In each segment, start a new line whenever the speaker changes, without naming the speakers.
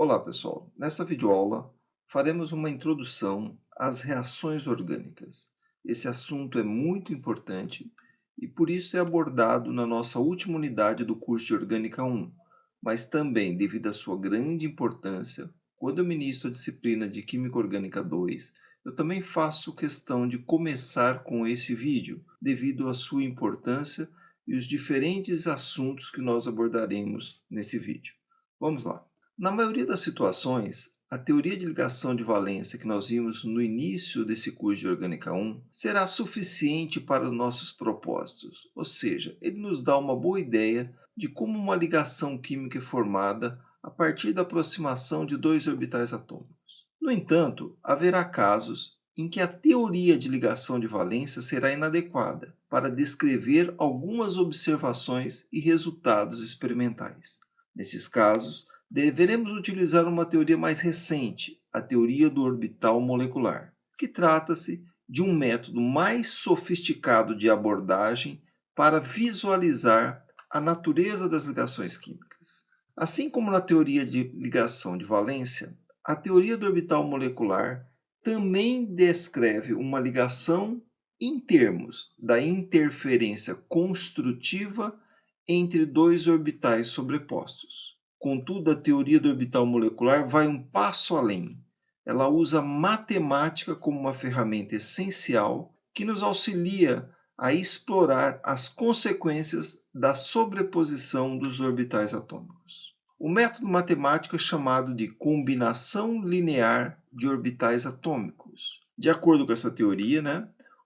Olá, pessoal. Nessa videoaula, faremos uma introdução às reações orgânicas. Esse assunto é muito importante e por isso é abordado na nossa última unidade do curso de Orgânica 1, mas também, devido à sua grande importância, quando eu ministro a disciplina de Química Orgânica 2, eu também faço questão de começar com esse vídeo, devido à sua importância e os diferentes assuntos que nós abordaremos nesse vídeo. Vamos lá. Na maioria das situações, a teoria de ligação de valência que nós vimos no início desse curso de Orgânica 1 será suficiente para os nossos propósitos, ou seja, ele nos dá uma boa ideia de como uma ligação química é formada a partir da aproximação de dois orbitais atômicos. No entanto, haverá casos em que a teoria de ligação de valência será inadequada para descrever algumas observações e resultados experimentais. Nesses casos, deveremos utilizar uma teoria mais recente, a teoria do orbital molecular, que trata-se de um método mais sofisticado de abordagem para visualizar a natureza das ligações químicas. Assim como na teoria de ligação de valência, a teoria do orbital molecular também descreve uma ligação em termos da interferência construtiva entre dois orbitais sobrepostos. Contudo, a teoria do orbital molecular vai um passo além. Ela usa matemática como uma ferramenta essencial que nos auxilia a explorar as consequências da sobreposição dos orbitais atômicos. O método matemático é chamado de combinação linear de orbitais atômicos. De acordo com essa teoria,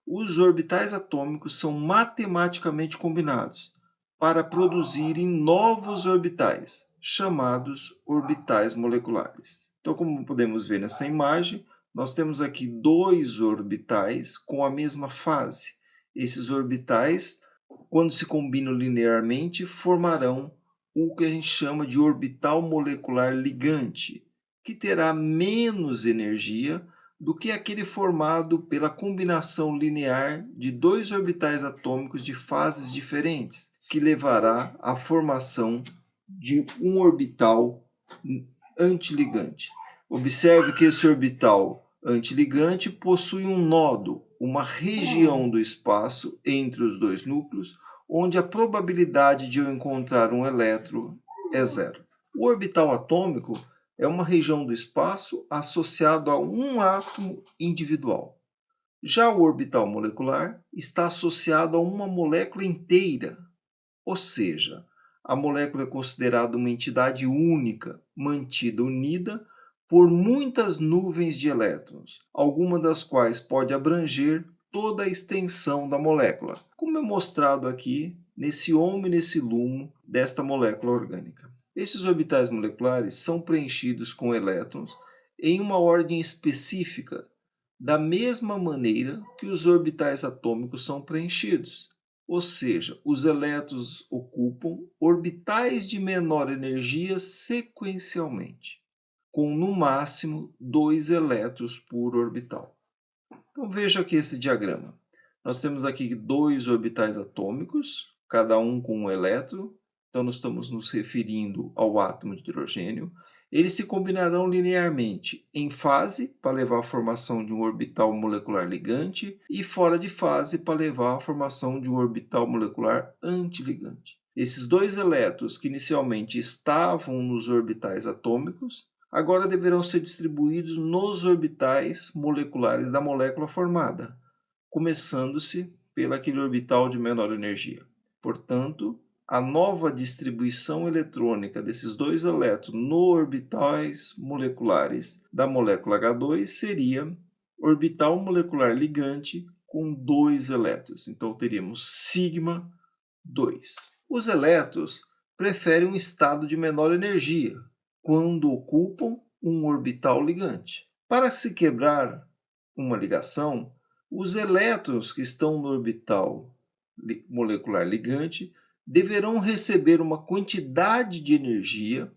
os orbitais atômicos são matematicamente combinados para produzirem novos orbitais, chamados orbitais moleculares. Então, como podemos ver nessa imagem, nós temos aqui dois orbitais com a mesma fase. Esses orbitais, quando se combinam linearmente, formarão o que a gente chama de orbital molecular ligante, que terá menos energia do que aquele formado pela combinação linear de dois orbitais atômicos de fases diferentes, que levará à formação de um orbital antiligante. Observe que esse orbital antiligante possui um nodo, uma região do espaço entre os dois núcleos, onde a probabilidade de eu encontrar um elétron é zero. O orbital atômico é uma região do espaço associado a um átomo individual. Já o orbital molecular está associado a uma molécula inteira, ou seja, a molécula é considerada uma entidade única, mantida unida por muitas nuvens de elétrons, alguma das quais pode abranger toda a extensão da molécula, como é mostrado aqui nesse homo e nesse lumo desta molécula orgânica. Esses orbitais moleculares são preenchidos com elétrons em uma ordem específica, da mesma maneira que os orbitais atômicos são preenchidos. Ou seja, os elétrons ocupam orbitais de menor energia sequencialmente, com no máximo 2 elétrons por orbital. Então veja aqui esse diagrama. Nós temos aqui dois orbitais atômicos, cada um com um elétron. Então nós estamos nos referindo ao átomo de hidrogênio. Eles se combinarão linearmente em fase, para levar à formação de um orbital molecular ligante, e fora de fase, para levar à formação de um orbital molecular antiligante. Esses dois elétrons que inicialmente estavam nos orbitais atômicos, agora deverão ser distribuídos nos orbitais moleculares da molécula formada, começando-se pelo aquele orbital de menor energia. Portanto, a nova distribuição eletrônica desses dois elétrons nos orbitais moleculares da molécula H2 seria orbital molecular ligante com 2 elétrons. Então, teríamos sigma 2. Os elétrons preferem um estado de menor energia, quando ocupam um orbital ligante. Para se quebrar uma ligação, os elétrons que estão no orbital molecular ligante deverão receber uma quantidade de energia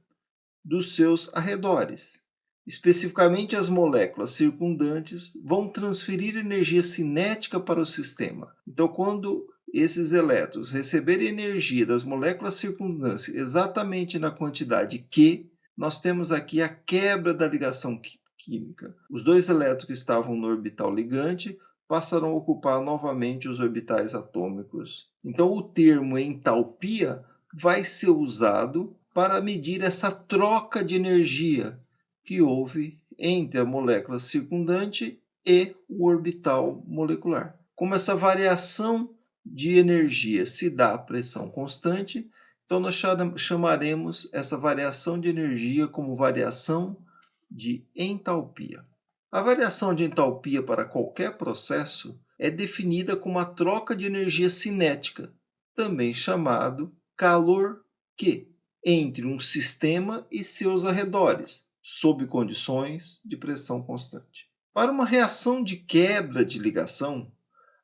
dos seus arredores. Especificamente, as moléculas circundantes vão transferir energia cinética para o sistema. Então, quando esses elétrons receberem energia das moléculas circundantes exatamente na quantidade Q, nós temos aqui a quebra da ligação química. Os dois elétrons que estavam no orbital ligante passaram a ocupar novamente os orbitais atômicos. Então, o termo entalpia vai ser usado para medir essa troca de energia que houve entre a molécula circundante e o orbital molecular. Como essa variação de energia se dá à pressão constante, então nós chamaremos essa variação de energia como variação de entalpia. A variação de entalpia para qualquer processo é definida como a troca de energia cinética, também chamado calor-Q, entre um sistema e seus arredores, sob condições de pressão constante. Para uma reação de quebra de ligação,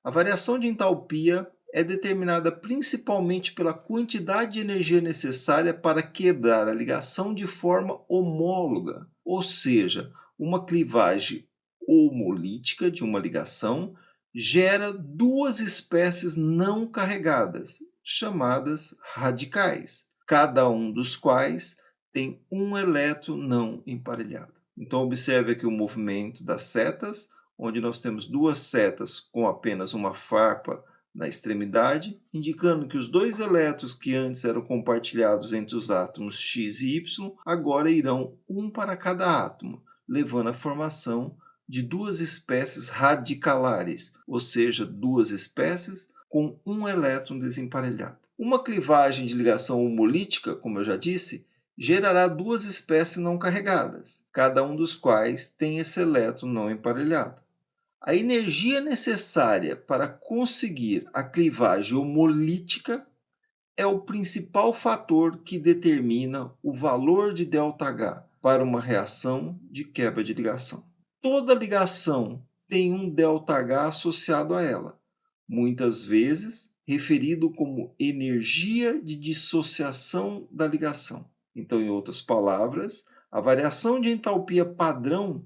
a variação de entalpia é determinada principalmente pela quantidade de energia necessária para quebrar a ligação de forma homóloga, ou seja, uma clivagem homolítica de uma ligação gera duas espécies não carregadas, chamadas radicais, cada um dos quais tem um elétron não emparelhado. Então, observe aqui o movimento das setas, onde nós temos duas setas com apenas uma farpa na extremidade, indicando que os dois elétrons que antes eram compartilhados entre os átomos X e Y, agora irão um para cada átomo, levando à formação de duas espécies radicalares, ou seja, duas espécies com um elétron desemparelhado. Uma clivagem de ligação homolítica, como eu já disse, gerará duas espécies não carregadas, cada um dos quais tem esse elétron não emparelhado. A energia necessária para conseguir a clivagem homolítica é o principal fator que determina o valor de ΔH para uma reação de quebra de ligação. Toda ligação tem um ΔH associado a ela, muitas vezes referido como energia de dissociação da ligação. Então, em outras palavras, a variação de entalpia padrão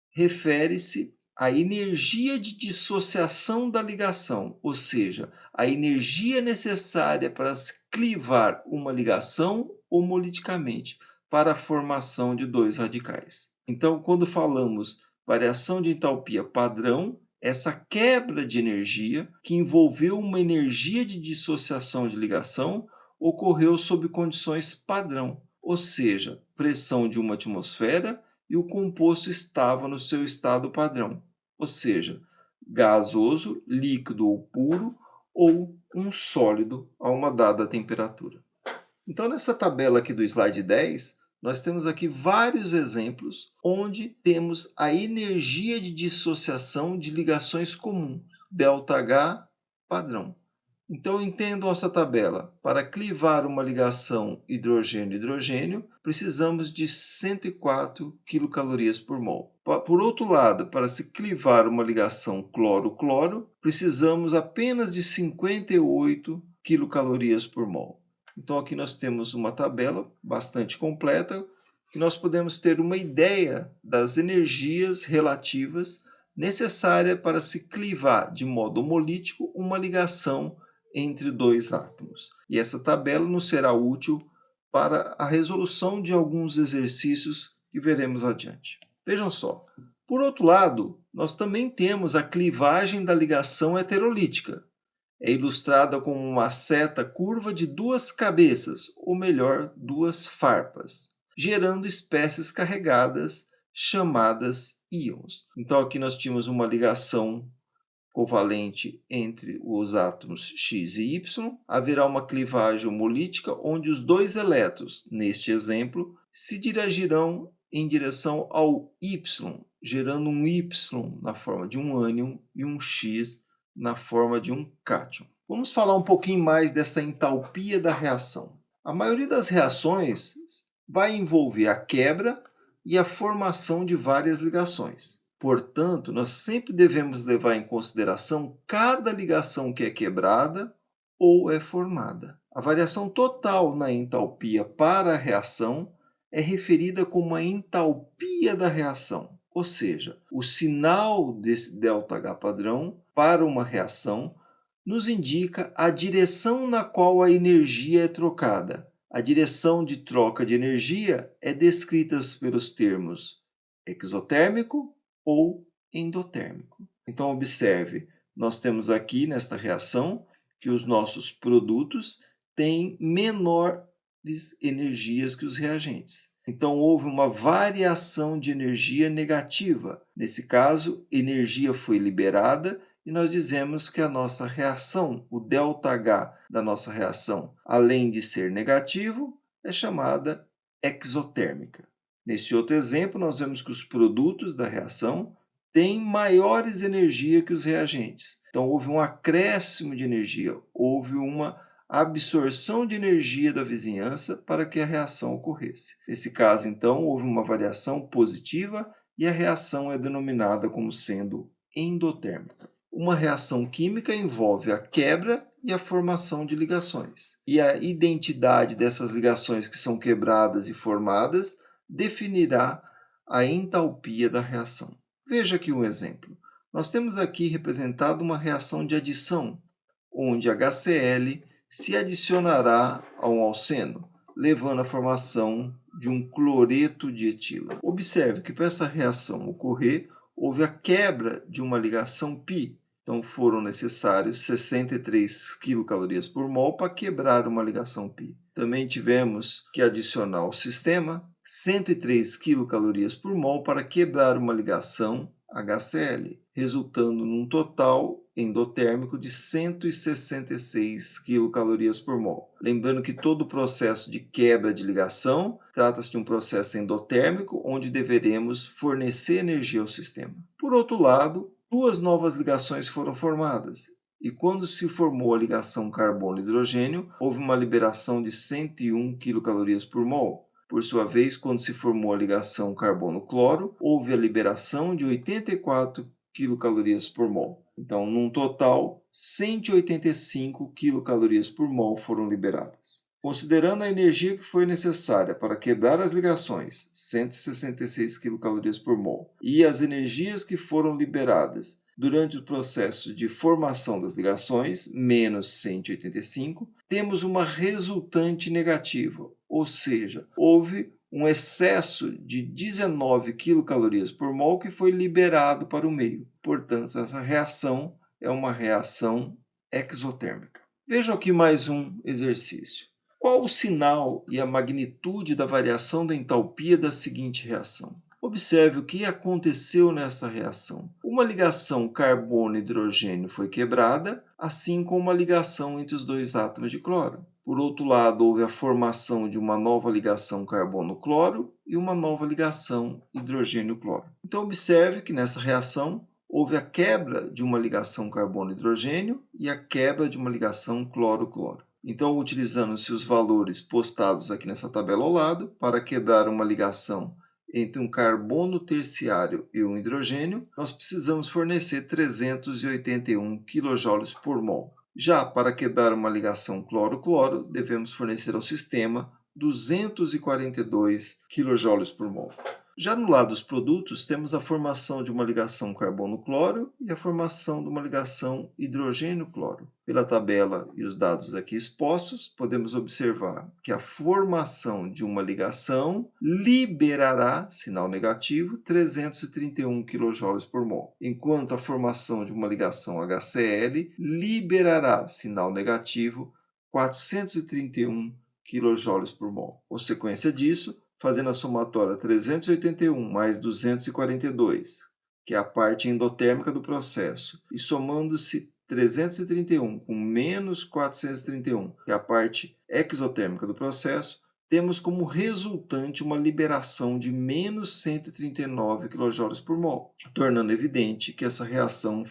refere-se à energia de dissociação da ligação, ou seja, a energia necessária para se clivar uma ligação homoliticamente para a formação de dois radicais. Então, quando falamos variação de entalpia padrão, essa quebra de energia, que envolveu uma energia de dissociação de ligação, ocorreu sob condições padrão, ou seja, pressão de uma atmosfera e o composto estava no seu estado padrão, ou seja, gasoso, líquido ou puro, ou um sólido a uma dada temperatura. Então, nessa tabela aqui do slide 10, nós temos aqui vários exemplos onde temos a energia de dissociação de ligações comuns, ΔH padrão. Então, entendam essa tabela. Para clivar uma ligação hidrogênio-hidrogênio, precisamos de 104 quilocalorias por mol. Por outro lado, para se clivar uma ligação cloro-cloro, precisamos apenas de 58 quilocalorias por mol. Então, aqui nós temos uma tabela bastante completa, que nós podemos ter uma ideia das energias relativas necessárias para se clivar de modo homolítico uma ligação entre dois átomos. E essa tabela nos será útil para a resolução de alguns exercícios que veremos adiante. Vejam só. Por outro lado, nós também temos a clivagem da ligação heterolítica. É ilustrada como uma seta curva de duas cabeças, ou melhor, duas farpas, gerando espécies carregadas chamadas íons. Então aqui nós tínhamos uma ligação covalente entre os átomos X e Y, haverá uma clivagem homolítica onde os dois elétrons, neste exemplo, se dirigirão em direção ao Y, gerando um Y na forma de um ânion e um X na forma de um cátion. Vamos falar um pouquinho mais dessa entalpia da reação. A maioria das reações vai envolver a quebra e a formação de várias ligações. Portanto, nós sempre devemos levar em consideração cada ligação que é quebrada ou é formada. A variação total na entalpia para a reação é referida como a entalpia da reação, ou seja, o sinal desse ΔH padrão para uma reação nos indica a direção na qual a energia é trocada, A direção de troca de energia é descrita pelos termos exotérmico ou endotérmico. Então, observe, nós temos aqui nesta reação que os nossos produtos têm menores energias que os reagentes. Então, houve uma variação de energia negativa. Nesse caso, energia foi liberada e nós dizemos que a nossa reação, o ΔH da nossa reação, além de ser negativo, é chamada exotérmica. Nesse outro exemplo, nós vemos que os produtos da reação têm maiores energia que os reagentes. Então, houve um acréscimo de energia, houve uma absorção de energia da vizinhança para que a reação ocorresse. Nesse caso, então, houve uma variação positiva e a reação é denominada como sendo endotérmica. Uma reação química envolve a quebra e a formação de ligações. E a identidade dessas ligações que são quebradas e formadas definirá a entalpia da reação. Veja aqui um exemplo. Nós temos aqui representado uma reação de adição, onde HCl se adicionará a um alceno, levando à formação de um cloreto de etila. Observe que para essa reação ocorrer, houve a quebra de uma ligação π. Então, foram necessários 63 quilocalorias por mol para quebrar uma ligação π. Também tivemos que adicionar ao sistema 103 quilocalorias por mol para quebrar uma ligação HCl, resultando num total endotérmico de 166 quilocalorias por mol. Lembrando que todo o processo de quebra de ligação trata-se de um processo endotérmico, onde deveremos fornecer energia ao sistema. Por outro lado, duas novas ligações foram formadas. E quando se formou a ligação carbono-hidrogênio, houve uma liberação de 101 quilocalorias por mol. Por sua vez, quando se formou a ligação carbono-cloro, houve a liberação de 84 quilocalorias por mol. Então, num total, 185 quilocalorias por mol foram liberadas. Considerando a energia que foi necessária para quebrar as ligações, 166 quilocalorias por mol, e as energias que foram liberadas durante o processo de formação das ligações, menos 185, temos uma resultante negativa, ou seja, houve um excesso de 19 quilocalorias por mol que foi liberado para o meio. Portanto, essa reação é uma reação exotérmica. Vejam aqui mais um exercício. Qual o sinal e a magnitude da variação da entalpia da seguinte reação? Observe o que aconteceu nessa reação. Uma ligação carbono-hidrogênio foi quebrada, assim como a ligação entre os dois átomos de cloro. Por outro lado, houve a formação de uma nova ligação carbono-cloro e uma nova ligação hidrogênio-cloro. Então, observe que nessa reação houve a quebra de uma ligação carbono-hidrogênio e a quebra de uma ligação cloro-cloro. Então, utilizando-se os valores postados aqui nessa tabela ao lado, para quebrar uma ligação entre um carbono terciário e um hidrogênio, nós precisamos fornecer 381 kJ por mol. Já para quebrar uma ligação cloro-cloro, devemos fornecer ao sistema 242 kJ por mol. Já no lado dos produtos, temos a formação de uma ligação carbono-cloro e a formação de uma ligação hidrogênio-cloro. Pela tabela e os dados aqui expostos, podemos observar que a formação de uma ligação liberará, sinal negativo, 331 kJ por mol, enquanto a formação de uma ligação HCl liberará, sinal negativo, 431 kJ por mol. Consequência disso, fazendo a somatória 381 mais 242, que é a parte endotérmica do processo, e somando-se 331 com menos 431, que é a parte exotérmica do processo, temos como resultante uma liberação de menos 139 kJ por mol, tornando evidente que essa reação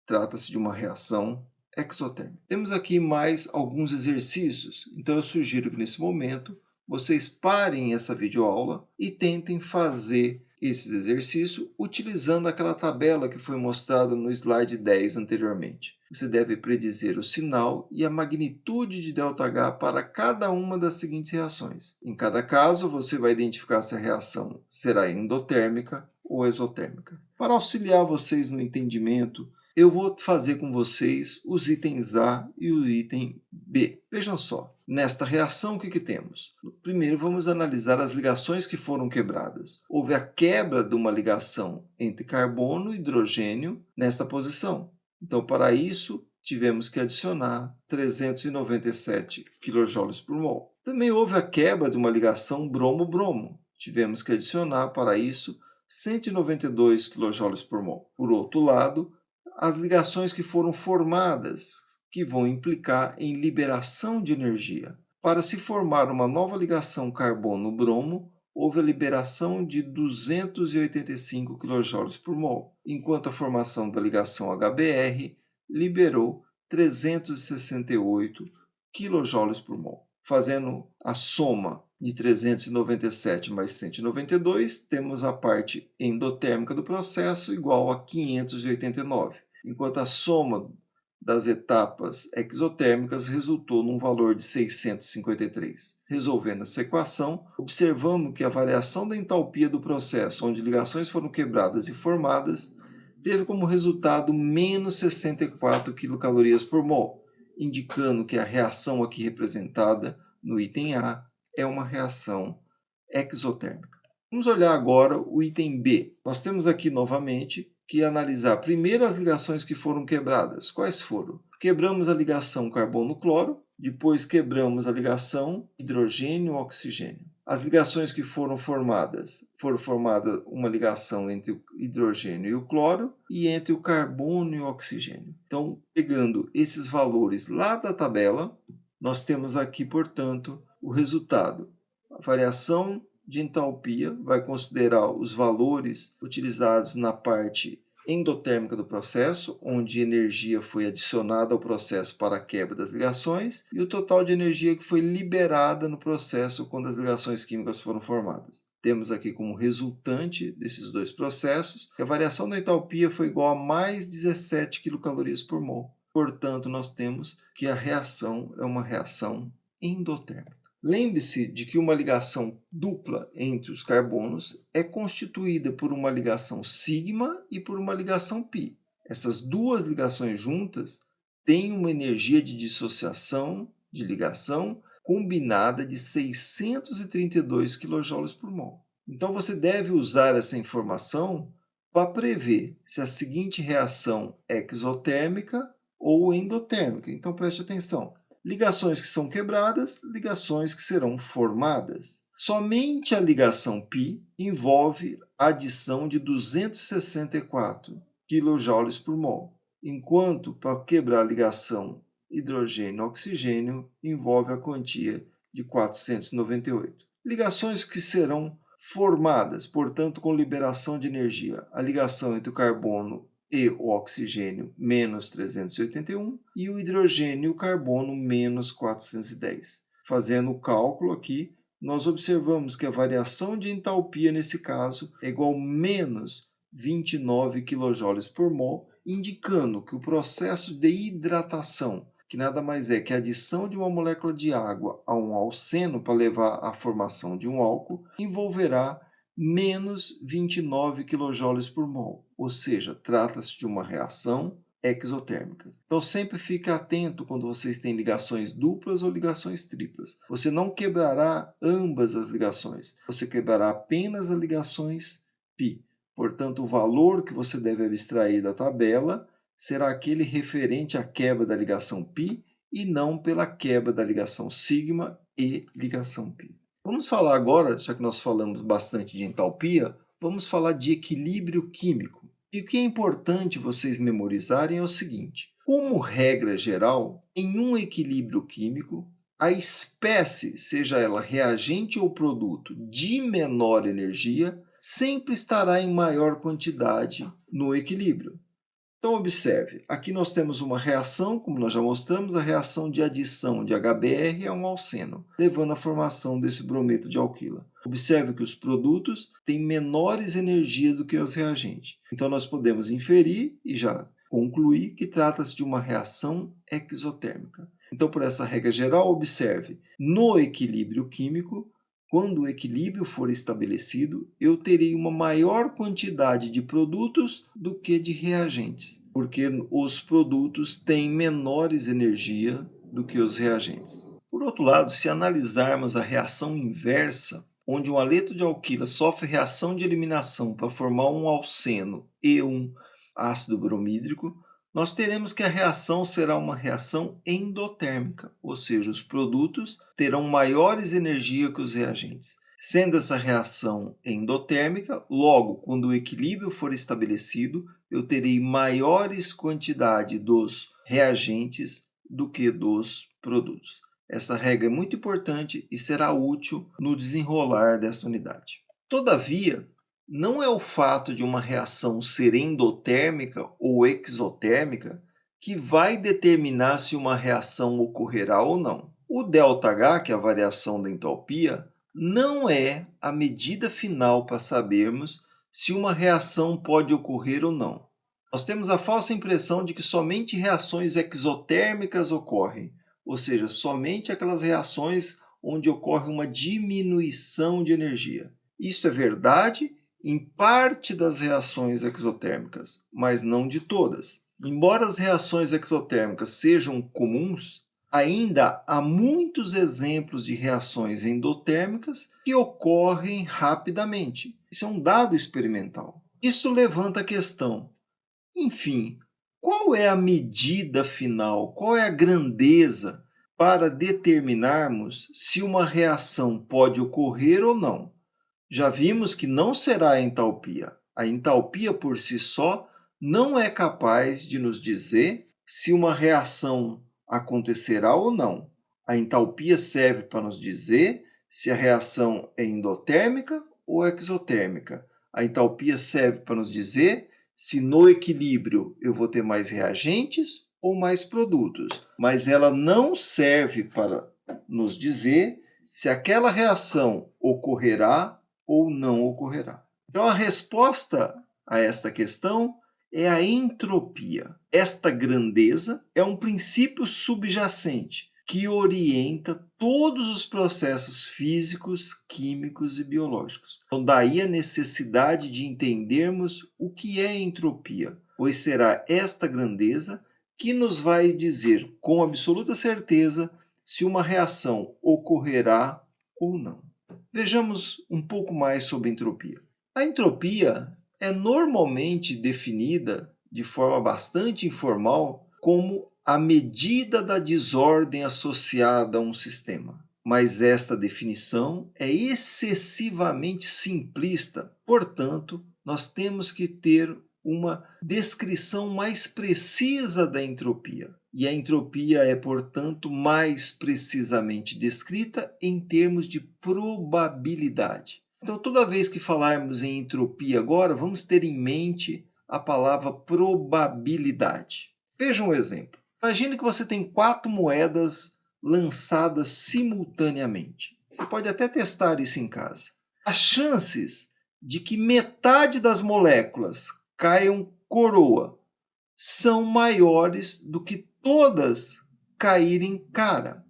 trata-se de uma reação exotérmica. Temos aqui mais alguns exercícios, então eu sugiro que nesse momento vocês parem essa videoaula e tentem fazer esses exercícios utilizando aquela tabela que foi mostrada no slide 10 anteriormente. Você deve predizer o sinal e a magnitude de ΔH para cada uma das seguintes reações. Em cada caso, você vai identificar se a reação será endotérmica ou exotérmica. Para auxiliar vocês no entendimento, eu vou fazer com vocês os itens A e o item B. Vejam só, nesta reação o que temos? Primeiro vamos analisar as ligações que foram quebradas. Houve a quebra de uma ligação entre carbono e hidrogênio nesta posição. Então, para isso, tivemos que adicionar 397 kJ por mol. Também houve a quebra de uma ligação bromo-bromo. Tivemos que adicionar para isso 192 kJ por mol. Por outro lado, as ligações que foram formadas, que vão implicar em liberação de energia. Para se formar uma nova ligação carbono-bromo, houve a liberação de 285 kJ por mol, enquanto a formação da ligação HBr liberou 368 kJ por mol. Fazendo a soma de 397 mais 192, temos a parte endotérmica do processo igual a 589, enquanto a soma das etapas exotérmicas resultou num valor de 653. Resolvendo essa equação, observamos que a variação da entalpia do processo, onde ligações foram quebradas e formadas, teve como resultado menos 64 quilocalorias por mol, indicando que a reação aqui representada no item A é uma reação exotérmica. Vamos olhar agora o item B. Nós temos aqui novamente que analisar primeiro as ligações que foram quebradas. Quais foram? Quebramos a ligação carbono-cloro, depois quebramos a ligação hidrogênio-oxigênio. As ligações que foram formadas uma ligação entre o hidrogênio e o cloro e entre o carbono e o oxigênio. Então, pegando esses valores lá da tabela, nós temos aqui, portanto, o resultado. A variação de entalpia vai considerar os valores utilizados na parte endotérmica do processo, onde energia foi adicionada ao processo para a quebra das ligações, e o total de energia que foi liberada no processo quando as ligações químicas foram formadas. Temos aqui como resultante desses dois processos que a variação da entalpia foi igual a mais 17 quilocalorias por mol. Portanto, nós temos que a reação é uma reação endotérmica. Lembre-se de que uma ligação dupla entre os carbonos é constituída por uma ligação sigma e por uma ligação π. Essas duas ligações juntas têm uma energia de dissociação de ligação combinada de 632 kJ por mol. Então você deve usar essa informação para prever se a seguinte reação é exotérmica ou endotérmica. Então preste atenção. Ligações que são quebradas, ligações que serão formadas. Somente a ligação π envolve a adição de 264 kJ por mol, enquanto para quebrar a ligação hidrogênio-oxigênio envolve a quantia de 498. Ligações que serão formadas, portanto, com liberação de energia. A ligação entre o carbono e o oxigênio, menos 381, e o hidrogênio e o carbono, menos 410. Fazendo o cálculo aqui, nós observamos que a variação de entalpia, nesse caso, é igual a menos 29 kJ por mol, indicando que o processo de hidratação, que nada mais é que a adição de uma molécula de água a um alceno para levar à formação de um álcool, envolverá menos 29 kJ por mol, ou seja, trata-se de uma reação exotérmica. Então sempre fique atento quando vocês têm ligações duplas ou ligações triplas. Você não quebrará ambas as ligações, você quebrará apenas as ligações π. Portanto, o valor que você deve abstrair da tabela será aquele referente à quebra da ligação π e não pela quebra da ligação sigma e ligação π. Vamos falar agora, já que nós falamos bastante de entalpia, vamos falar de equilíbrio químico. E o que é importante vocês memorizarem é o seguinte: como regra geral, em um equilíbrio químico, a espécie, seja ela reagente ou produto de menor energia, sempre estará em maior quantidade no equilíbrio. Então, observe, aqui nós temos uma reação, como nós já mostramos, a reação de adição de HBr a um alceno, levando à formação desse brometo de alquila. Observe que os produtos têm menores energias do que os reagentes. Então, nós podemos inferir e já concluir que trata-se de uma reação exotérmica. Então, por essa regra geral, observe, no equilíbrio químico, Quando o equilíbrio for estabelecido, eu terei uma maior quantidade de produtos do que de reagentes, porque os produtos têm menores energia do que os reagentes. Por outro lado, se analisarmos a reação inversa, onde um haleto de alquila sofre reação de eliminação para formar um alceno e um ácido bromídrico, nós teremos que a reação será uma reação endotérmica, ou seja, os produtos terão maiores energia que os reagentes. Sendo essa reação endotérmica, logo, quando o equilíbrio for estabelecido, eu terei maiores quantidade dos reagentes do que dos produtos. Essa regra é muito importante e será útil no desenrolar dessa unidade. Todavia, não é o fato de uma reação ser endotérmica ou exotérmica que vai determinar se uma reação ocorrerá ou não. O ΔH, que é a variação da entalpia, não é a medida final para sabermos se uma reação pode ocorrer ou não. Nós temos a falsa impressão de que somente reações exotérmicas ocorrem, ou seja, somente aquelas reações onde ocorre uma diminuição de energia. Isso é verdade em parte das reações exotérmicas, mas não de todas. Embora as reações exotérmicas sejam comuns, ainda há muitos exemplos de reações endotérmicas que ocorrem rapidamente. Isso é um dado experimental. Isso levanta a questão: enfim, qual é a medida final, qual é a grandeza para determinarmos se uma reação pode ocorrer ou não? Já vimos que não será a entalpia. A entalpia por si só não é capaz de nos dizer se uma reação acontecerá ou não. A entalpia serve para nos dizer se a reação é endotérmica ou exotérmica. A entalpia serve para nos dizer se no equilíbrio eu vou ter mais reagentes ou mais produtos, mas ela não serve para nos dizer se aquela reação ocorrerá ou não ocorrerá. Então, a resposta a esta questão é a entropia. Esta grandeza é um princípio subjacente que orienta todos os processos físicos, químicos e biológicos. Então, daí a necessidade de entendermos o que é entropia, pois será esta grandeza que nos vai dizer com absoluta certeza se uma reação ocorrerá ou não. Vejamos um pouco mais sobre entropia. A entropia é normalmente definida de forma bastante informal como a medida da desordem associada a um sistema. Mas esta definição é excessivamente simplista, portanto, nós temos que ter uma descrição mais precisa da entropia. E a entropia é, portanto, mais precisamente descrita em termos de probabilidade. Então, toda vez que falarmos em entropia agora, vamos ter em mente a palavra probabilidade. Veja um exemplo. Imagine que você tem 4 moedas lançadas simultaneamente. Você pode até testar isso em casa. As chances de que metade das moléculas caiam coroa são maiores do que todas caírem cara.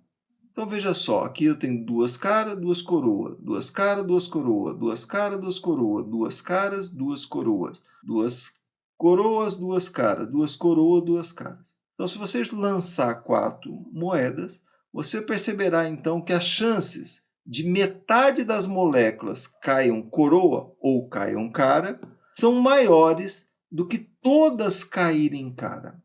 Então veja só, aqui eu tenho 2 caras, 2 coroas, 2 caras, 2 coroas, 2 caras, 2 coroas, 2 caras, 2 coroas, 2 coroas, 2 caras, 2 coroas, 2 caras. Então, se você lançar 4 moedas, você perceberá então que as chances de metade das moléculas caiam coroa ou caiam cara são maiores do que todas caírem cara.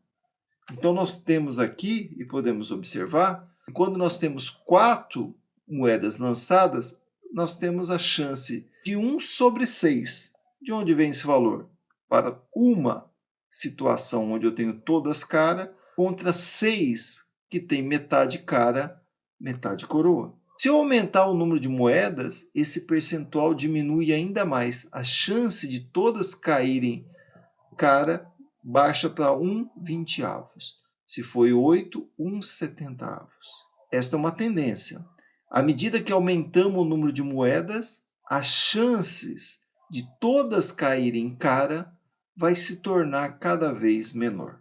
Então, nós temos aqui, e podemos observar, que quando nós temos 4 moedas lançadas, nós temos a chance de 1 sobre 6. De onde vem esse valor? Para uma situação onde eu tenho todas cara, contra 6 que tem metade cara, metade coroa. Se eu aumentar o número de moedas, esse percentual diminui ainda mais. A chance de todas caírem cara baixa para 1/20. Se foi 8, 1/70. Esta é uma tendência. À medida que aumentamos o número de moedas, as chances de todas caírem cara vai se tornar cada vez menor.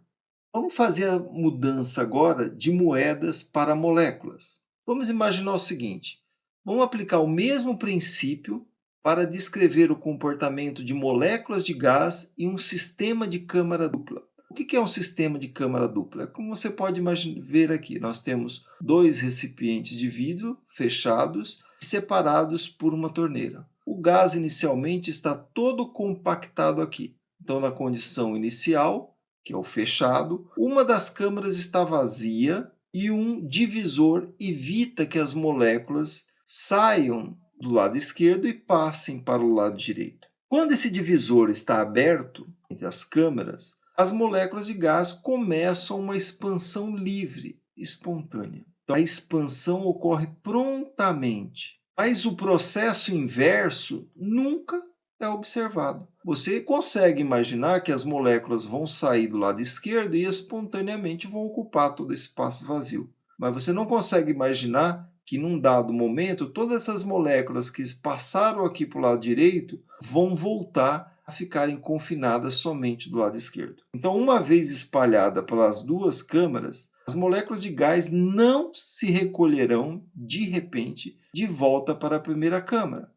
Vamos fazer a mudança agora de moedas para moléculas. Vamos imaginar o seguinte: Vamos aplicar o mesmo princípio para descrever o comportamento de moléculas de gás em um sistema de câmara dupla. O que é um sistema de câmara dupla? Como você pode ver aqui, nós temos dois recipientes de vidro fechados e separados por uma torneira. O gás inicialmente está todo compactado aqui. Então, na condição inicial, que é o fechado, uma das câmaras está vazia e um divisor evita que as moléculas saiam do lado esquerdo e passem para o lado direito. Quando esse divisor está aberto entre as câmaras, as moléculas de gás começam uma expansão livre, espontânea. Então, a expansão ocorre prontamente, mas o processo inverso nunca é observado. Você consegue imaginar que as moléculas vão sair do lado esquerdo e espontaneamente vão ocupar todo esse espaço vazio. Mas você não consegue imaginar que num dado momento todas essas moléculas que passaram aqui para o lado direito vão voltar a ficarem confinadas somente do lado esquerdo. Então, uma vez espalhada pelas duas câmaras, as moléculas de gás não se recolherão de repente de volta para a primeira câmara,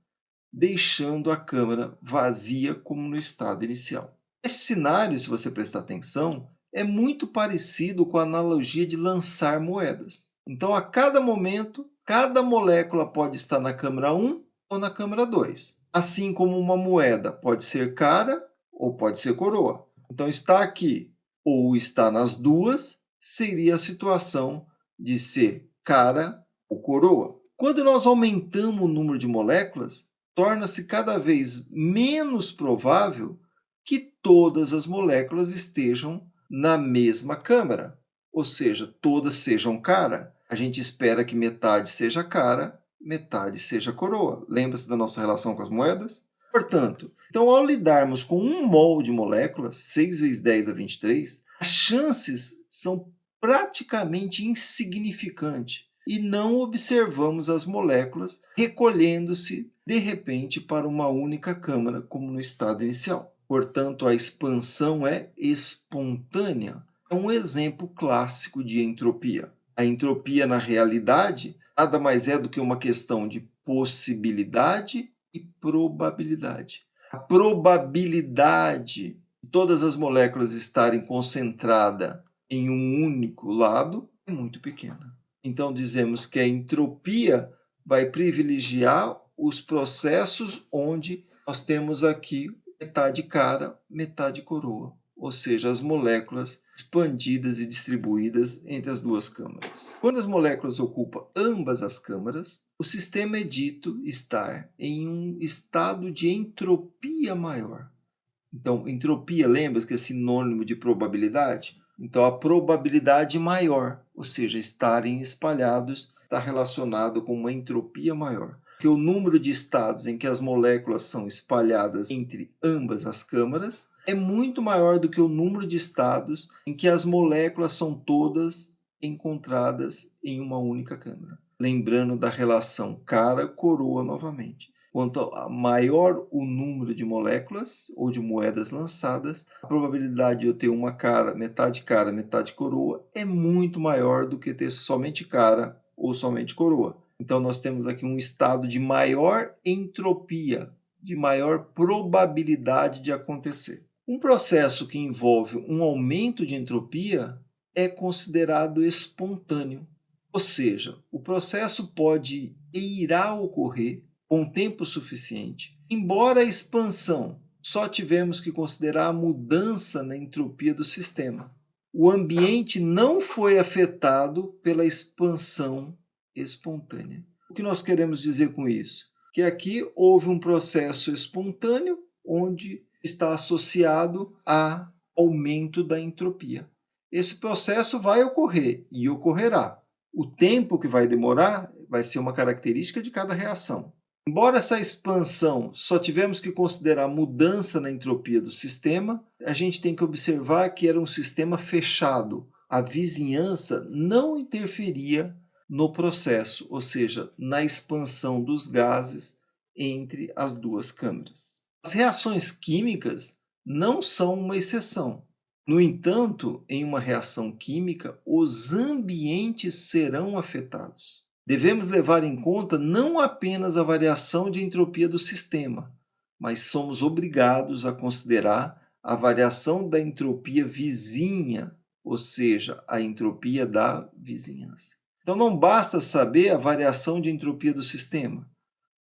deixando a câmara vazia como no estado inicial. Esse cenário, se você prestar atenção, é muito parecido com a analogia de lançar moedas. Então, a cada momento, cada molécula pode estar na câmara 1 ou na câmara 2. Assim como uma moeda pode ser cara ou pode ser coroa. Então, está aqui ou está nas duas seria a situação de ser cara ou coroa. Quando nós aumentamos o número de moléculas, torna-se cada vez menos provável que todas as moléculas estejam na mesma câmara, ou seja, todas sejam cara. A gente espera que metade seja cara, metade seja coroa. Lembra-se da nossa relação com as moedas? Portanto, então, ao lidarmos com 1 mol de moléculas, 6 vezes 10 a 23, as chances são praticamente insignificantes e não observamos as moléculas recolhendo-se de repente para uma única câmara, como no estado inicial. Portanto, a expansão é espontânea. É um exemplo clássico de entropia. A entropia, na realidade, nada mais é do que uma questão de possibilidade e probabilidade. A probabilidade de todas as moléculas estarem concentradas em um único lado é muito pequena. Então, dizemos que a entropia vai privilegiar os processos onde nós temos aqui metade cara, metade coroa, ou seja, as moléculas expandidas e distribuídas entre as duas câmaras. Quando as moléculas ocupam ambas as câmaras, o sistema é dito estar em um estado de entropia maior. Então, entropia, lembra que é sinônimo de probabilidade? Então, a probabilidade maior, ou seja, estarem espalhados, está relacionado com uma entropia maior. Porque o número de estados em que as moléculas são espalhadas entre ambas as câmaras é muito maior do que o número de estados em que as moléculas são todas encontradas em uma única câmara. Lembrando da relação cara-coroa novamente. Quanto maior o número de moléculas ou de moedas lançadas, a probabilidade de eu ter uma cara, metade coroa, é muito maior do que ter somente cara ou somente coroa. Então, nós temos aqui um estado de maior entropia, de maior probabilidade de acontecer. Um processo que envolve um aumento de entropia é considerado espontâneo. Ou seja, o processo pode e irá ocorrer com tempo suficiente. Embora a expansão, só tivemos que considerar a mudança na entropia do sistema. O ambiente não foi afetado pela expansão espontânea. O que nós queremos dizer com isso? Que aqui houve um processo espontâneo onde está associado a aumento da entropia. Esse processo vai ocorrer e ocorrerá. O tempo que vai demorar vai ser uma característica de cada reação. Embora essa expansão só tivemos que considerar mudança na entropia do sistema, a gente tem que observar que era um sistema fechado. A vizinhança não interferia no processo, ou seja, na expansão dos gases entre as duas câmaras. As reações químicas não são uma exceção. No entanto, em uma reação química, os ambientes serão afetados. Devemos levar em conta não apenas a variação de entropia do sistema, mas somos obrigados a considerar a variação da entropia vizinha, ou seja, a entropia da vizinhança. Então, não basta saber a variação de entropia do sistema,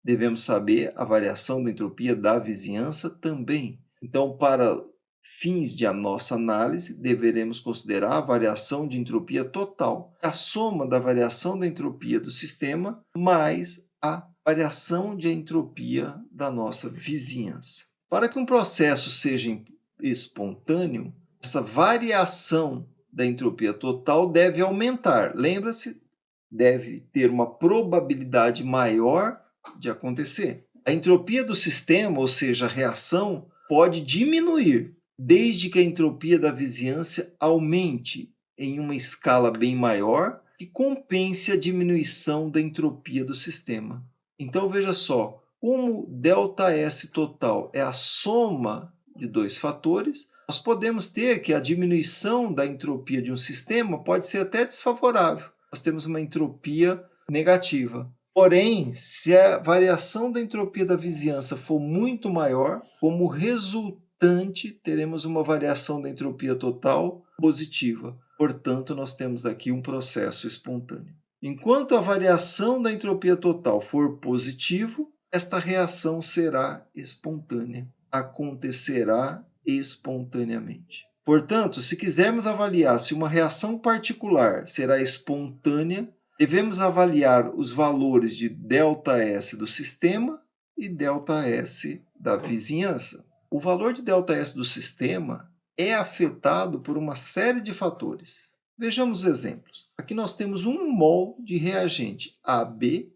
devemos saber a variação da entropia da vizinhança também. Então, para fins de a nossa análise, deveremos considerar a variação de entropia total, a soma da variação da entropia do sistema mais a variação de entropia da nossa vizinhança. Para que um processo seja espontâneo, essa variação da entropia total deve aumentar. Lembra-se, deve ter uma probabilidade maior de acontecer. A entropia do sistema, ou seja, a reação, pode diminuir, desde que a entropia da vizinhança aumente em uma escala bem maior, que compense a diminuição da entropia do sistema. Então, veja só, como ΔS total é a soma de dois fatores, nós podemos ter que a diminuição da entropia de um sistema pode ser até desfavorável. Nós temos uma entropia negativa. Porém, se a variação da entropia da vizinhança for muito maior, como resultante, teremos uma variação da entropia total positiva. Portanto, nós temos aqui um processo espontâneo. Enquanto a variação da entropia total for positivo, esta reação será espontânea, acontecerá espontaneamente. Portanto, se quisermos avaliar se uma reação particular será espontânea, devemos avaliar os valores de ΔS do sistema e ΔS da vizinhança. O valor de ΔS do sistema é afetado por uma série de fatores. Vejamos exemplos. Aqui nós temos 1 mol de reagente AB,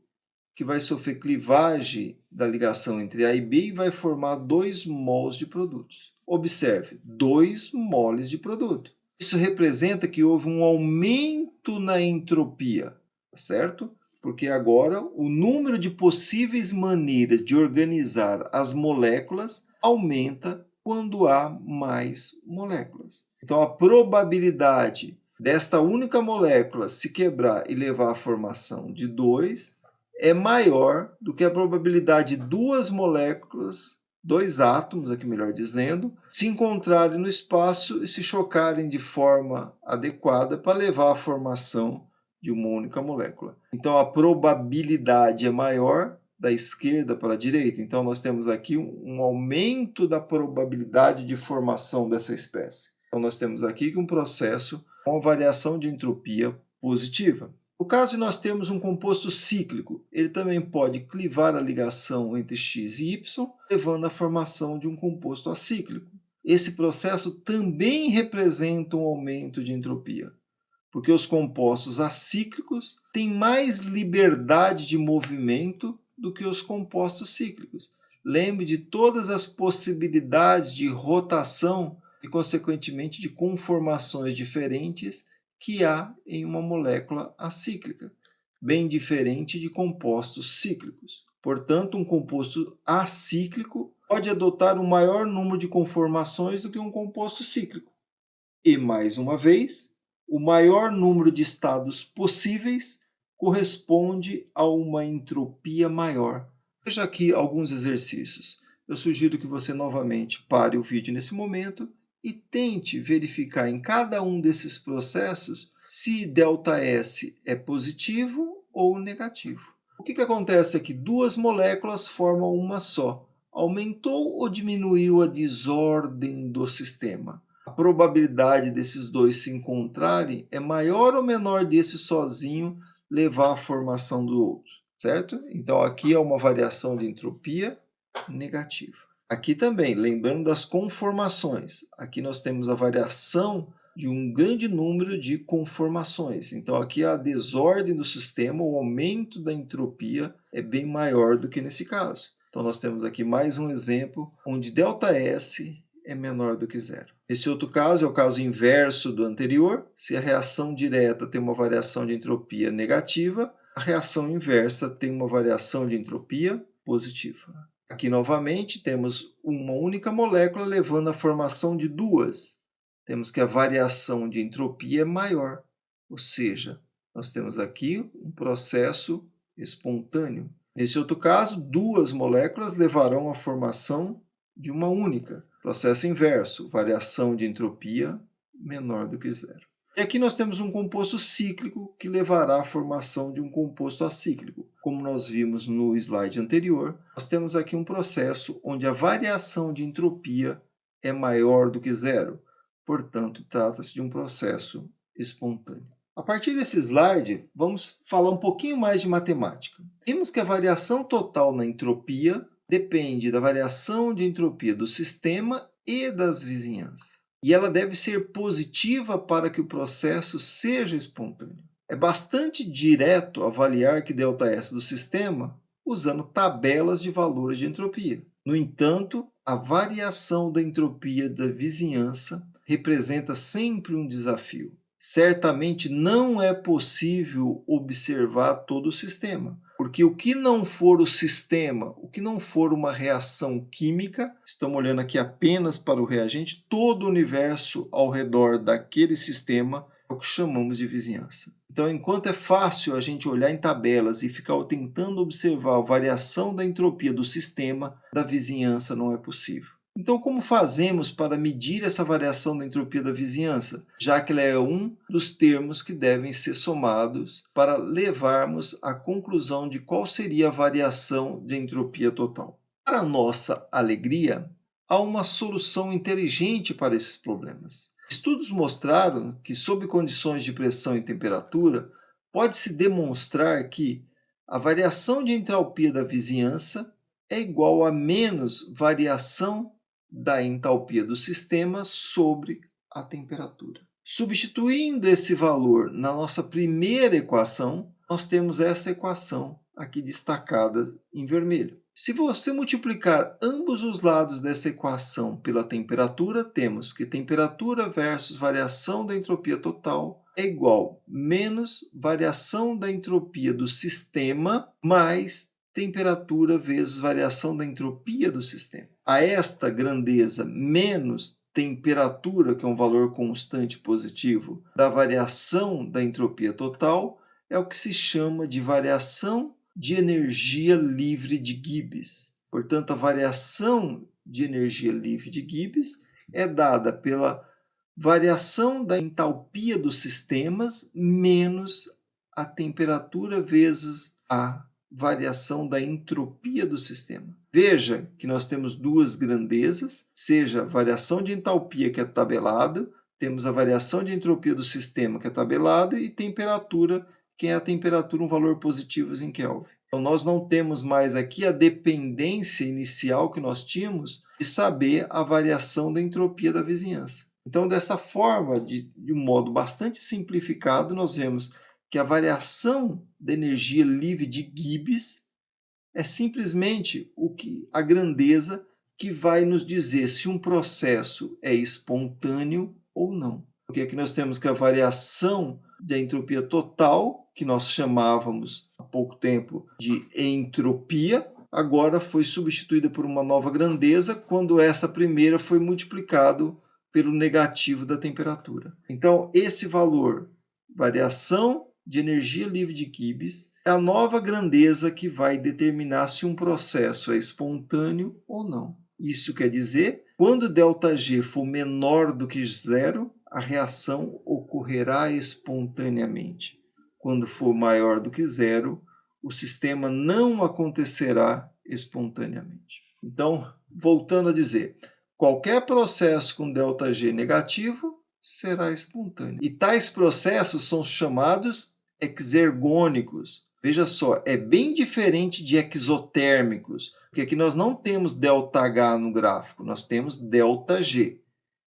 que vai sofrer clivagem da ligação entre A e B e vai formar 2 mols de produtos. Observe, 2 moles de produto. Isso representa que houve um aumento na entropia, certo? Porque agora o número de possíveis maneiras de organizar as moléculas aumenta quando há mais moléculas. Então, a probabilidade desta única molécula se quebrar e levar à formação de 2 é maior do que a probabilidade de 2 moléculas, 2 átomos, aqui melhor dizendo, se encontrarem no espaço e se chocarem de forma adequada para levar à formação de uma única molécula. Então, a probabilidade é maior da esquerda para a direita. Então, nós temos aqui um aumento da probabilidade de formação dessa espécie. Então, nós temos aqui um processo com variação de entropia positiva. No caso de nós termos um composto cíclico, ele também pode clivar a ligação entre X e Y, levando à formação de um composto acíclico. Esse processo também representa um aumento de entropia, porque os compostos acíclicos têm mais liberdade de movimento do que os compostos cíclicos. Lembre de todas as possibilidades de rotação e, consequentemente, de conformações diferentes que há em uma molécula acíclica, bem diferente de compostos cíclicos. Portanto, um composto acíclico pode adotar um maior número de conformações do que um composto cíclico. E, mais uma vez, o maior número de estados possíveis corresponde a uma entropia maior. Veja aqui alguns exercícios. Eu sugiro que você novamente pare o vídeo nesse momento e tente verificar em cada um desses processos se ΔS é positivo ou negativo. O que acontece é que 2 moléculas formam uma só. Aumentou ou diminuiu a desordem do sistema? A probabilidade desses dois se encontrarem é maior ou menor desse sozinho levar à formação do outro, certo? Então, aqui é uma variação de entropia negativa. Aqui também, lembrando das conformações, aqui nós temos a variação de um grande número de conformações. Então, aqui a desordem do sistema, o aumento da entropia é bem maior do que nesse caso. Então, nós temos aqui mais um exemplo onde ΔS é menor do que zero. Esse outro caso é o caso inverso do anterior. Se a reação direta tem uma variação de entropia negativa, a reação inversa tem uma variação de entropia positiva. Aqui, novamente, temos uma única molécula levando à formação de 2. Temos que a variação de entropia é maior, ou seja, Nós temos aqui um processo espontâneo. Nesse outro caso, duas moléculas levarão à formação de uma única. Processo inverso, variação de entropia menor do que zero. E aqui nós temos um composto cíclico que levará à formação de um composto acíclico. Como nós vimos no slide anterior, nós temos aqui um processo onde a variação de entropia é maior do que zero. Portanto, trata-se de um processo espontâneo. A partir desse slide, vamos falar um pouquinho mais de matemática. Vimos que a variação total na entropia depende da variação de entropia do sistema e das vizinhanças. E ela deve ser positiva para que o processo seja espontâneo. É bastante direto avaliar que ΔS do sistema usando tabelas de valores de entropia. No entanto, a variação da entropia da vizinhança representa sempre um desafio. Certamente não é possível observar todo o sistema, porque o que não for o sistema, o que não for uma reação química, estamos olhando aqui apenas para o reagente, todo o universo ao redor daquele sistema é o que chamamos de vizinhança. Então, enquanto é fácil a gente olhar em tabelas e ficar tentando observar a variação da entropia do sistema, da vizinhança não é possível. Então, como fazemos para medir essa variação da entropia da vizinhança, já que ela é um dos termos que devem ser somados para levarmos à conclusão de qual seria a variação de entropia total? Para nossa alegria, há uma solução inteligente para esses problemas. Estudos mostraram que, sob condições de pressão e temperatura, pode-se demonstrar que a variação de entalpia da vizinhança é igual a menos variação da entalpia do sistema sobre a temperatura. Substituindo esse valor na nossa primeira equação, nós temos essa equação aqui destacada em vermelho. Se você multiplicar ambos os lados dessa equação pela temperatura, temos que temperatura versus variação da entropia total é igual menos variação da entropia do sistema mais temperatura vezes variação da entropia do sistema. A esta grandeza menos temperatura, que é um valor constante positivo, da variação da entropia total, é o que se chama de variação de energia livre de Gibbs. Portanto, a variação de energia livre de Gibbs é dada pela variação da entalpia dos sistemas menos a temperatura vezes a variação da entropia do sistema. Veja que nós temos duas grandezas, seja a variação de entalpia, que é tabelado, temos a variação de entropia do sistema, que é tabelado, e temperatura, que é a temperatura, um valor positivo em Kelvin. Então, nós não temos mais aqui a dependência inicial que nós tínhamos de saber a variação da entropia da vizinhança. Então, dessa forma, de um modo bastante simplificado, nós vemos que a variação da energia livre de Gibbs é simplesmente a grandeza que vai nos dizer se um processo é espontâneo ou não. Porque aqui nós temos que a variação da entropia total, que nós chamávamos há pouco tempo de entropia, agora foi substituída por uma nova grandeza quando essa primeira foi multiplicado pelo negativo da temperatura. Então, esse valor, variação de energia livre de Gibbs, é a nova grandeza que vai determinar se um processo é espontâneo ou não. Isso quer dizer, quando ΔG for menor do que zero, a reação ocorrerá espontaneamente. Quando for maior do que zero, o sistema não acontecerá espontaneamente. Então, voltando a dizer, qualquer processo com ΔG negativo será espontâneo. E tais processos são chamados exergônicos. Veja só, é bem diferente de exotérmicos, porque aqui nós não temos ΔH no gráfico, nós temos ΔG.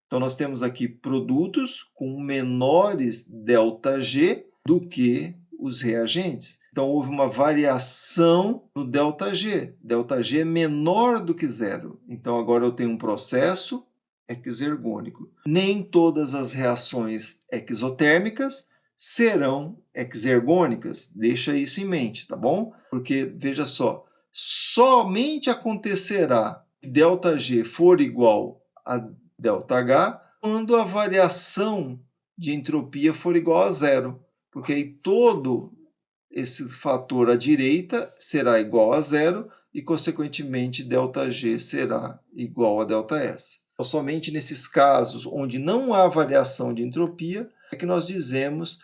Então, nós temos aqui produtos com menores ΔG do que os reagentes. Então, houve uma variação no ΔG. ΔG é menor do que zero. Então, agora eu tenho um processo exergônico. Nem todas as reações exotérmicas serão exergônicas. Deixa isso em mente, tá bom? Porque, veja só, somente acontecerá que ΔG for igual a ΔH quando a variação de entropia for igual a zero. porque aí todo esse fator à direita será igual a zero e, consequentemente, ΔG será igual a ΔS. Então, somente nesses casos onde não há variação de entropia é que nós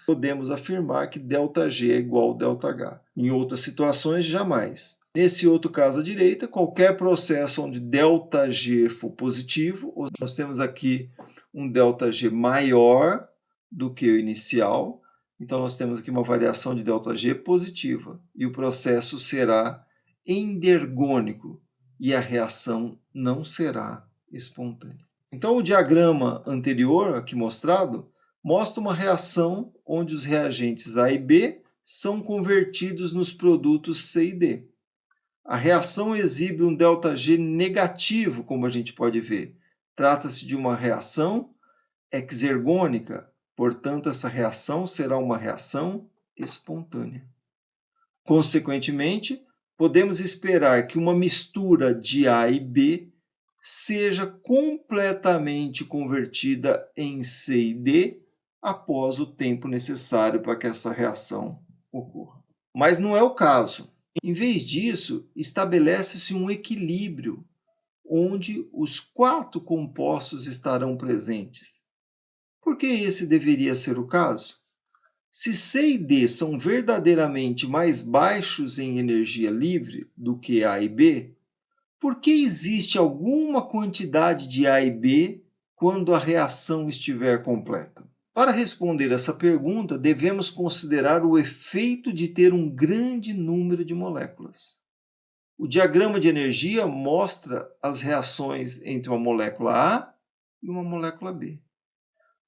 podemos afirmar que ΔG é igual a ΔH. Em outras situações, jamais. Nesse outro caso à direita, qualquer processo onde ΔG for positivo, nós temos aqui um ΔG maior do que o inicial, então nós temos aqui uma variação de ΔG positiva, e o processo será endergônico, e a reação não será espontânea. Então o diagrama anterior, aqui mostrado, mostra uma reação onde os reagentes A e B são convertidos nos produtos C e D. A reação exibe um ΔG negativo, como a gente pode ver. Trata-se de uma reação exergônica, portanto, essa reação será uma reação espontânea. Consequentemente, podemos esperar que uma mistura de A e B seja completamente convertida em C e D após o tempo necessário para que essa reação ocorra. Mas não é o caso. Em vez disso, estabelece-se um equilíbrio onde os 4 compostos estarão presentes. Por que esse deveria ser o caso? Se C e D são verdadeiramente mais baixos em energia livre do que A e B, por que existe alguma quantidade de A e B quando a reação estiver completa? Para responder essa pergunta, devemos considerar o efeito de ter um grande número de moléculas. O diagrama de energia mostra as reações entre uma molécula A e uma molécula B.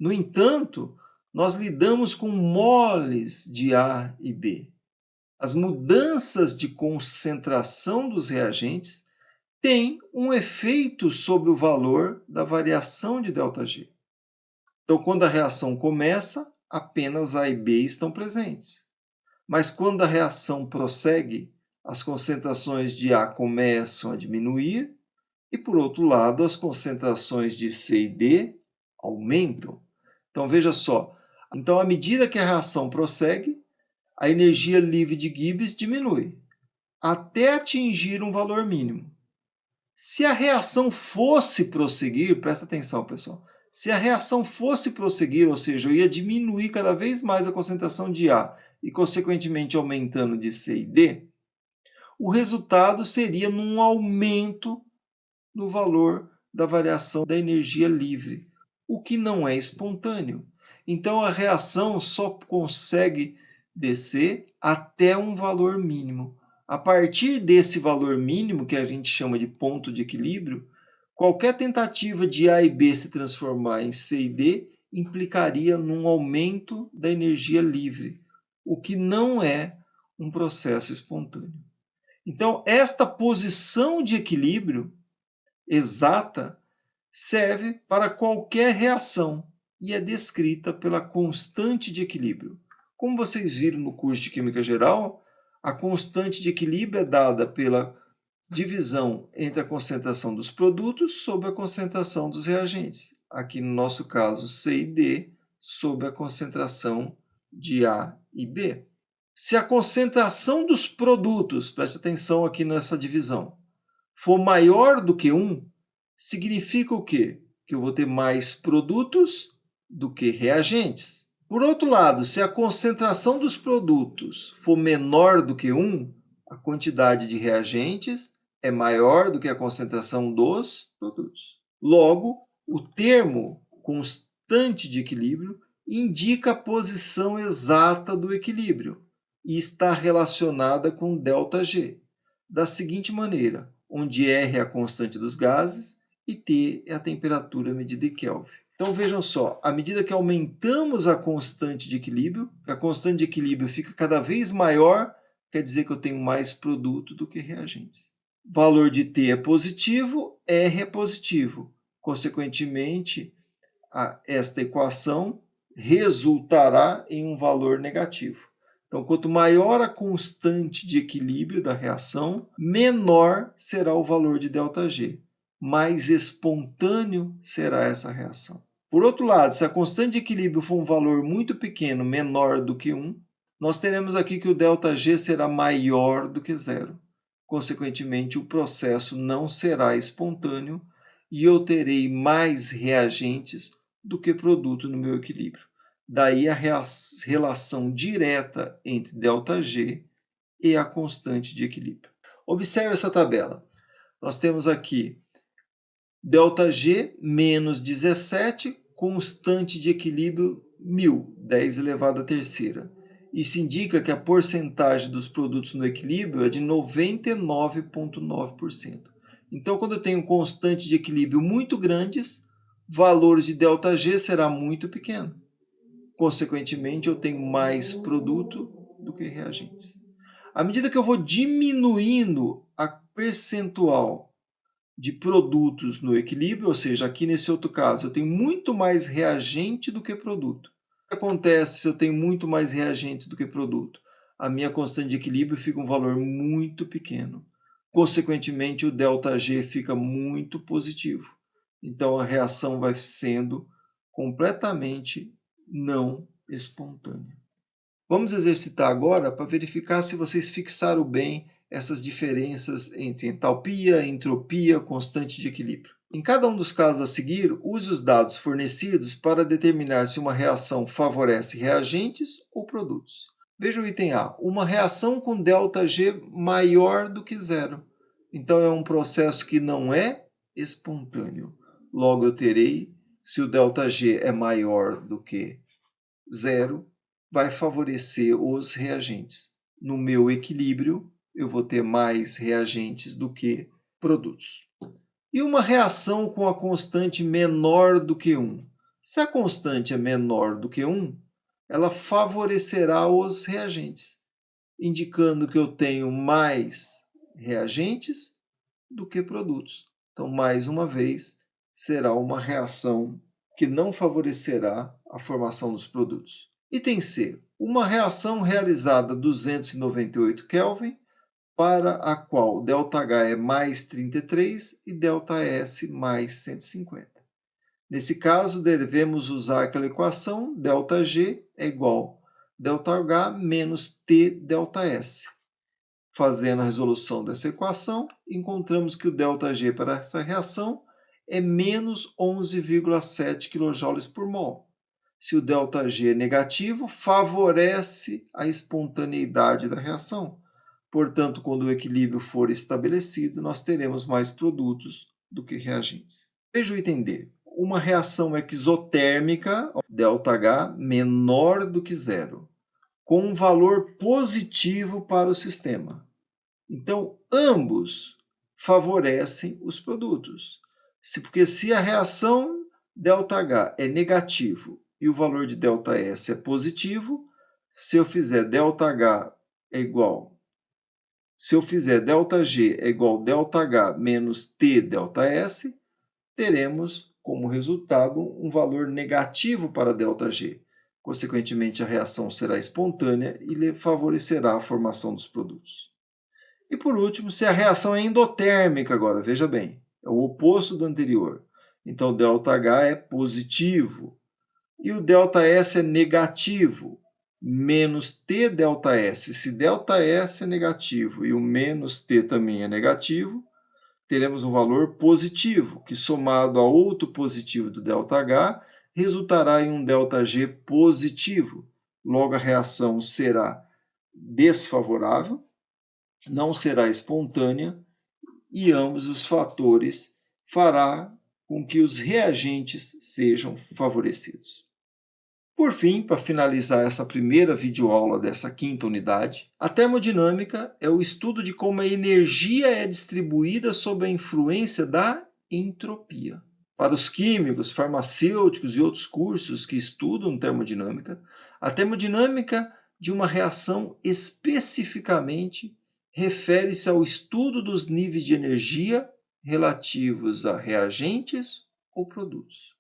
No entanto, nós lidamos com moles de A e B. As mudanças de concentração dos reagentes têm um efeito sobre o valor da variação de ΔG. Então, quando a reação começa, apenas A e B estão presentes. Mas quando a reação prossegue, as concentrações de A começam a diminuir e, por outro lado, as concentrações de C e D aumentam. Então, veja só. Então, à medida que a reação prossegue, a energia livre de Gibbs diminui, até atingir um valor mínimo. Se a reação fosse prosseguir, presta atenção, pessoal, se a reação fosse prosseguir, ou seja, eu ia diminuir cada vez mais a concentração de A e, consequentemente, aumentando de C e D, o resultado seria num aumento no valor da variação da energia livre, o que não é espontâneo. Então, a reação só consegue descer até um valor mínimo. A partir desse valor mínimo, que a gente chama de ponto de equilíbrio, qualquer tentativa de A e B se transformar em C e D implicaria num aumento da energia livre, o que não é um processo espontâneo. Então, esta posição de equilíbrio exata serve para qualquer reação e é descrita pela constante de equilíbrio. Como vocês viram no curso de Química Geral, a constante de equilíbrio é dada pela divisão entre a concentração dos produtos sobre a concentração dos reagentes. Aqui no nosso caso, C e D sobre a concentração de A e B. Se a concentração dos produtos, preste atenção aqui nessa divisão, for maior do que 1, significa o quê? Que eu vou ter mais produtos do que reagentes. Por outro lado, se a concentração dos produtos for menor do que 1, a quantidade de reagentes é maior do que a concentração dos produtos. Logo, o termo constante de equilíbrio indica a posição exata do equilíbrio e está relacionada com ΔG, da seguinte maneira, onde R é a constante dos gases e T é a temperatura medida em Kelvin. Então vejam só, à medida que aumentamos a constante de equilíbrio, a constante de equilíbrio fica cada vez maior, quer dizer que eu tenho mais produto do que reagentes. O valor de T é positivo, R é positivo. Consequentemente, esta equação resultará em um valor negativo. Então, quanto maior a constante de equilíbrio da reação, menor será o valor de ΔG. Mais espontâneo será essa reação. Por outro lado, se a constante de equilíbrio for um valor muito pequeno, menor do que 1, nós teremos aqui que o ΔG será maior do que zero. Consequentemente, o processo não será espontâneo e eu terei mais reagentes do que produto no meu equilíbrio. Daí a relação direta entre ΔG e a constante de equilíbrio. Observe essa tabela. Nós temos aqui ΔG menos 17, constante de equilíbrio 1000, 10 elevado à terceira. Isso indica que a porcentagem dos produtos no equilíbrio é de 99,9%. Então, quando eu tenho constante de equilíbrio muito grandes, valores de ΔG será muito pequeno. Consequentemente, eu tenho mais produto do que reagentes. À medida que eu vou diminuindo a percentual de produtos no equilíbrio, ou seja, aqui nesse outro caso, eu tenho muito mais reagente do que produto. O que acontece se eu tenho muito mais reagente do que produto? A minha constante de equilíbrio fica um valor muito pequeno. Consequentemente, o ΔG fica muito positivo. Então, a reação vai sendo completamente não espontânea. Vamos exercitar agora para verificar se vocês fixaram bem essas diferenças entre entalpia, entropia, constante de equilíbrio. Em cada um dos casos a seguir, use os dados fornecidos para determinar se uma reação favorece reagentes ou produtos. Veja o item A. Uma reação com ΔG maior do que zero. Então, é um processo que não é espontâneo. Logo, eu terei, se o ΔG é maior do que zero, vai favorecer os reagentes. No meu equilíbrio, eu vou ter mais reagentes do que produtos. E uma reação com a constante menor do que 1? Se a constante é menor do que 1, ela favorecerá os reagentes, indicando que eu tenho mais reagentes do que produtos. Então, mais uma vez, será uma reação que não favorecerá a formação dos produtos. Item C. Uma reação realizada a 298 Kelvin, para a qual ΔH é mais 33 e ΔS mais 150. Nesse caso, devemos usar aquela equação, ΔG é igual a ΔH menos T ΔS. Fazendo a resolução dessa equação, encontramos que o ΔG para essa reação é menos 11,7 kJ por mol. Se o ΔG é negativo, favorece a espontaneidade da reação. Portanto, quando o equilíbrio for estabelecido, nós teremos mais produtos do que reagentes. Veja o item D. Uma reação exotérmica, ΔH, menor do que zero, com um valor positivo para o sistema. Então, ambos favorecem os produtos. Porque se a reação ΔH é negativo e o valor de ΔS é positivo, se eu fizer ΔH é igual, se eu fizer ΔG é igual a ΔH menos T ΔS, teremos como resultado um valor negativo para ΔG. Consequentemente, a reação será espontânea e favorecerá a formação dos produtos. E por último, se a reação é endotérmica agora, veja bem, é o oposto do anterior. Então, ΔH é positivo e o ΔS é negativo, menos T ΔS. Se ΔS é negativo e o menos T também é negativo, teremos um valor positivo, que somado a outro positivo do ΔH, resultará em um ΔG positivo. Logo, a reação será desfavorável, não será espontânea e ambos os fatores fará com que os reagentes sejam favorecidos. Por fim, para finalizar essa primeira videoaula dessa quinta unidade, a termodinâmica é o estudo de como a energia é distribuída sob a influência da entropia. Para os químicos, farmacêuticos e outros cursos que estudam termodinâmica, a termodinâmica de uma reação especificamente refere-se ao estudo dos níveis de energia relativos a reagentes ou produtos.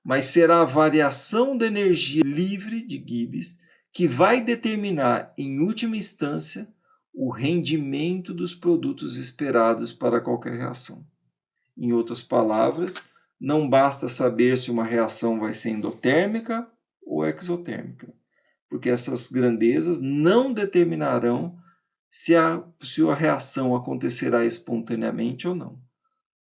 Mas será a variação da energia livre de Gibbs que vai determinar, em última instância, o rendimento dos produtos esperados para qualquer reação. Em outras palavras, Não basta saber se uma reação vai ser endotérmica ou exotérmica, porque essas grandezas não determinarão se a reação acontecerá espontaneamente ou não.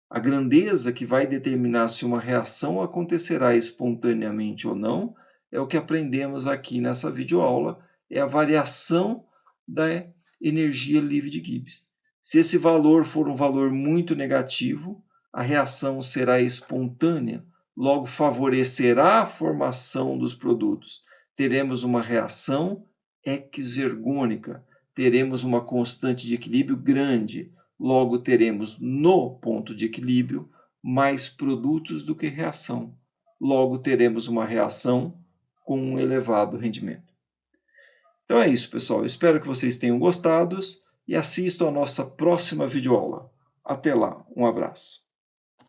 A grandeza que vai determinar se uma reação acontecerá espontaneamente ou não é o que aprendemos aqui nessa videoaula, é a variação da energia livre de Gibbs. Se esse valor for um valor muito negativo, a reação será espontânea, logo favorecerá a formação dos produtos. Teremos uma reação exergônica, teremos uma constante de equilíbrio grande, logo teremos no ponto de equilíbrio mais produtos do que reação. Logo teremos uma reação com um elevado rendimento. Então é isso, pessoal. Espero que vocês tenham gostado e assistam a nossa próxima videoaula. Até lá, um abraço.